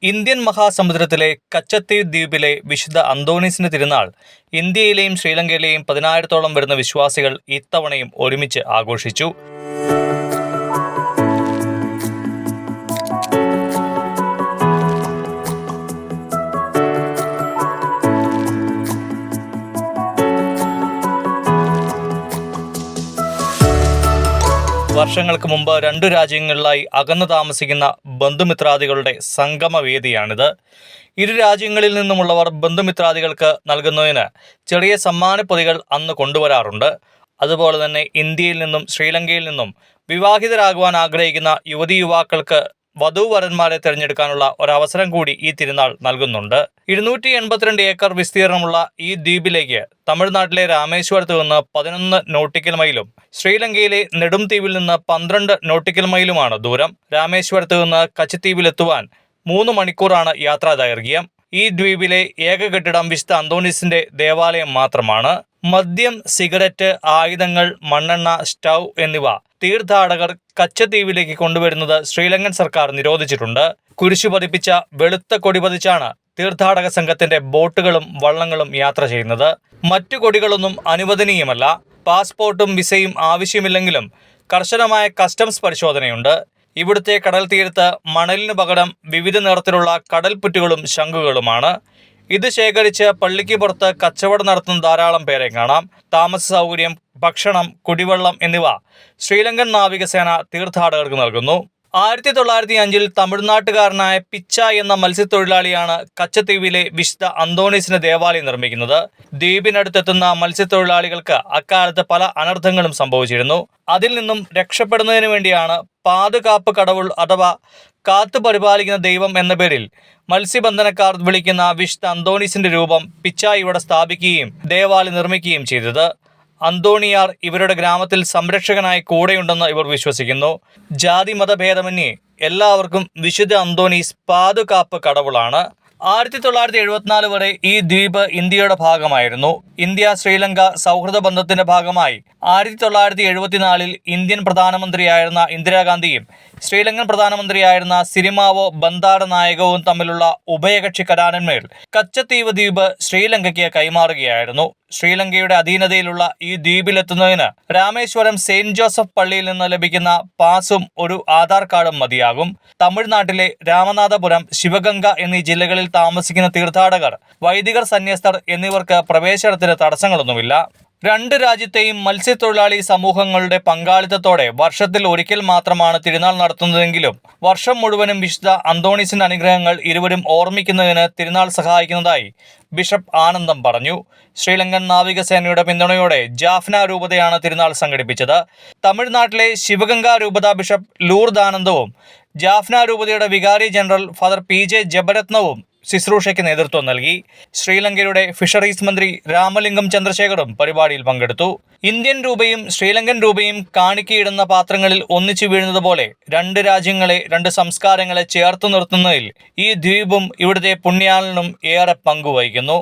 Indian മഹാസമുദ്രത്തിലെ Katchatheevu ദ്വീപിലെ വിശുദ്ധ അന്തോണീസിന്റെ തിരുനാൾ ഇന്ത്യയിലെയും ശ്രീലങ്കയിലെയും 10,000-ഓളം വരുന്ന വിശ്വാസികൾ ഇത്തവണയും ഒരുമിച്ച് ആഘോഷിച്ചു. വർഷങ്ങൾക്ക് മുമ്പ് രണ്ടു രാജ്യങ്ങളിലായി അകന്നു താമസിക്കുന്ന ബന്ധുമിത്രാദികളുടെ സംഗമവേദിയാണിത്. ഇരു രാജ്യങ്ങളിൽ നിന്നുമുള്ളവർ ബന്ധുമിത്രാദികൾക്ക് നൽകുന്നതിന് ചെറിയ സമ്മാനപ്പൊതികൾ അന്ന് കൊണ്ടുവരാറുണ്ട്. അതുപോലെ തന്നെ ഇന്ത്യയിൽ നിന്നും ശ്രീലങ്കയിൽ നിന്നും വിവാഹിതരാകുവാൻ ആഗ്രഹിക്കുന്ന യുവതീ യുവാക്കൾക്ക് വധൂവരന്മാരെ തിരഞ്ഞെടുക്കാനുള്ള ഒരവസരം കൂടി ഈ തിരുനാൾ നൽകുന്നുണ്ട്. 282 ഏക്കർ വിസ്തീർണമുള്ള ഈ ദ്വീപിലേക്ക് തമിഴ്നാട്ടിലെ രാമേശ്വരത്ത് നിന്ന് 11 നോട്ടിക്കൽ മൈലും ശ്രീലങ്കയിലെ നെടുംതീവിൽ നിന്ന് 12 നോട്ടിക്കൽ മൈലുമാണ് ദൂരം. രാമേശ്വരത്ത് നിന്ന് കച്ചത്തീവിലെത്തുവാൻ 3 മണിക്കൂറാണ് യാത്രാ ദൈർഘ്യം. ഈ ദ്വീപിലെ ഏക കെട്ടിടം വിശുദ്ധ അന്തോണീസിന്റെ ദേവാലയം മാത്രമാണ്. മദ്യം, സിഗരറ്റ്, ആയുധങ്ങൾ, മണ്ണെണ്ണ, സ്റ്റൗ എന്നിവ തീർത്ഥാടകർ കച്ചത്തീവിലേക്ക് കൊണ്ടുവരുന്നത് ശ്രീലങ്കൻ സർക്കാർ നിരോധിച്ചിട്ടുണ്ട്. കുരിശു പതിപ്പിച്ച വെളുത്ത കൊടി പതിച്ചാണ് തീർത്ഥാടക സംഘത്തിന്റെ ബോട്ടുകളും വള്ളങ്ങളും യാത്ര ചെയ്യുന്നത്. മറ്റു കൊടികളൊന്നും അനുവദനീയമല്ല. പാസ്പോർട്ടും വിസയും ആവശ്യമില്ലെങ്കിലും കർശനമായ കസ്റ്റംസ് പരിശോധനയുണ്ട്. ഇവിടുത്തെ കടൽ തീരത്ത് മണലിനു പകരം വിവിധ നിറത്തിലുള്ള കടൽപ്പുറ്റുകളും ശംഖുകളുമാണ്. ഇത് ശേഖരിച്ച് പള്ളിക്ക് പുറത്ത് കച്ചവടം നടത്തുന്ന ധാരാളം പേരെ കാണാം. താമസ സൗകര്യം, ഭക്ഷണം, കുടിവെള്ളം എന്നിവ ശ്രീലങ്കൻ നാവികസേന തീർത്ഥാടകർക്ക് നൽകുന്നു. 1905 തമിഴ്നാട്ടുകാരനായ പിച്ച എന്ന മത്സ്യത്തൊഴിലാളിയാണ് കച്ചത്തീവിലെ വിശുദ്ധ അന്തോണീസിന്റെ ദേവാലയം നിർമ്മിക്കുന്നത്. ദ്വീപിനടുത്തെത്തുന്ന മത്സ്യത്തൊഴിലാളികൾക്ക് അക്കാലത്ത് പല അനർത്ഥങ്ങളും സംഭവിച്ചിരുന്നു. അതിൽ നിന്നും രക്ഷപ്പെടുന്നതിന് വേണ്ടിയാണ് പാതുകാപ്പ് കടവുൾ അഥവാ കാത്തു പരിപാലിക്കുന്ന ദൈവം എന്ന പേരിൽ മത്സ്യബന്ധനക്കാർ വിളിക്കുന്ന വിശുദ്ധ അന്തോണീസിന്റെ രൂപം പിച്ച ഇവിടെ സ്ഥാപിക്കുകയും ദേവാലയം നിർമ്മിക്കുകയും ചെയ്തത്. അന്തോണിയാർ ഇവരുടെ ഗ്രാമത്തിൽ സംരക്ഷകനായി കൂടെയുണ്ടെന്ന് ഇവർ വിശ്വസിക്കുന്നു. ജാതി മതഭേദമന്യേ എല്ലാവർക്കും വിശുദ്ധ അന്തോണീസ് പാതുകാപ്പ് കടവുളാണ്. 1974 വരെ ഈ ദ്വീപ് ഇന്ത്യയുടെ ഭാഗമായിരുന്നു. ഇന്ത്യ ശ്രീലങ്ക സൗഹൃദ ബന്ധത്തിന്റെ ഭാഗമായി 1974 ഇന്ത്യൻ പ്രധാനമന്ത്രിയായിരുന്ന ഇന്ദിരാഗാന്ധിയും ശ്രീലങ്കൻ പ്രധാനമന്ത്രിയായിരുന്ന സിരിമാവോ ബന്ദാരനായകവും തമ്മിലുള്ള ഉഭയകക്ഷി കരാറിന്മേൽ കച്ചത്തീവ് ദ്വീപ് ശ്രീലങ്കയ്ക്ക് കൈമാറുകയായിരുന്നു. ശ്രീലങ്കയുടെ അധീനതയിലുള്ള ഈ ദ്വീപിലെത്തുന്നതിന് രാമേശ്വരം സെയിന്റ് ജോസഫ് പള്ളിയിൽ നിന്ന് ലഭിക്കുന്ന പാസും ഒരു ആധാർ കാർഡും മതിയാകും. തമിഴ്നാട്ടിലെ രാമനാഥപുരം, ശിവഗംഗ എന്നീ ജില്ലകളിൽ താമസിക്കുന്ന തീർത്ഥാടകർ, വൈദികർ, സന്യസ്തർ എന്നിവർക്ക് പ്രവേശനത്തിന് തടസ്സങ്ങളൊന്നുമില്ല. രണ്ട് രാജ്യത്തെയും മത്സ്യത്തൊഴിലാളി സമൂഹങ്ങളുടെ പങ്കാളിത്തത്തോടെ വർഷത്തിൽ ഒരിക്കൽ മാത്രമാണ് തിരുനാൾ നടത്തുന്നതെങ്കിലും വർഷം മുഴുവനും വിശുദ്ധ അന്തോണീസിന്റെ അനുഗ്രഹങ്ങൾ ഇരുവരും ഓർമ്മിക്കുന്നതിന് തിരുനാൾ സഹായിക്കുന്നതായി ബിഷപ്പ് ആനന്ദം പറഞ്ഞു. ശ്രീലങ്കൻ നാവികസേനയുടെ പിന്തുണയോടെ ജാഫ്ന രൂപതയാണ് തിരുനാൾ സംഘടിപ്പിച്ചത്. തമിഴ്നാട്ടിലെ ശിവഗംഗ രൂപത ബിഷപ്പ് ലൂർദാനന്ദവും ജാഫ്ന രൂപതയുടെ വികാരി ജനറൽ ഫാദർ PJ ജബരത്നവും ശുശ്രൂഷയ്ക്ക് നേതൃത്വം നൽകി. ശ്രീലങ്കയുടെ ഫിഷറീസ് മന്ത്രി രാമലിംഗം ചന്ദ്രശേഖറും പരിപാടിയിൽ പങ്കെടുത്തു. ഇന്ത്യൻ രൂപയും ശ്രീലങ്കൻ രൂപയും കാണിക്കയിടുന്ന പാത്രങ്ങളിൽ ഒന്നിച്ചു വീഴുന്നത് പോലെ രണ്ട് രാജ്യങ്ങളെ, രണ്ട് സംസ്കാരങ്ങളെ ചേർത്ത് നിർത്തുന്നതിൽ ഈ ദ്വീപും ഇവിടുത്തെ പുണ്യാളനും ഏറെ പങ്കുവഹിക്കുന്നു.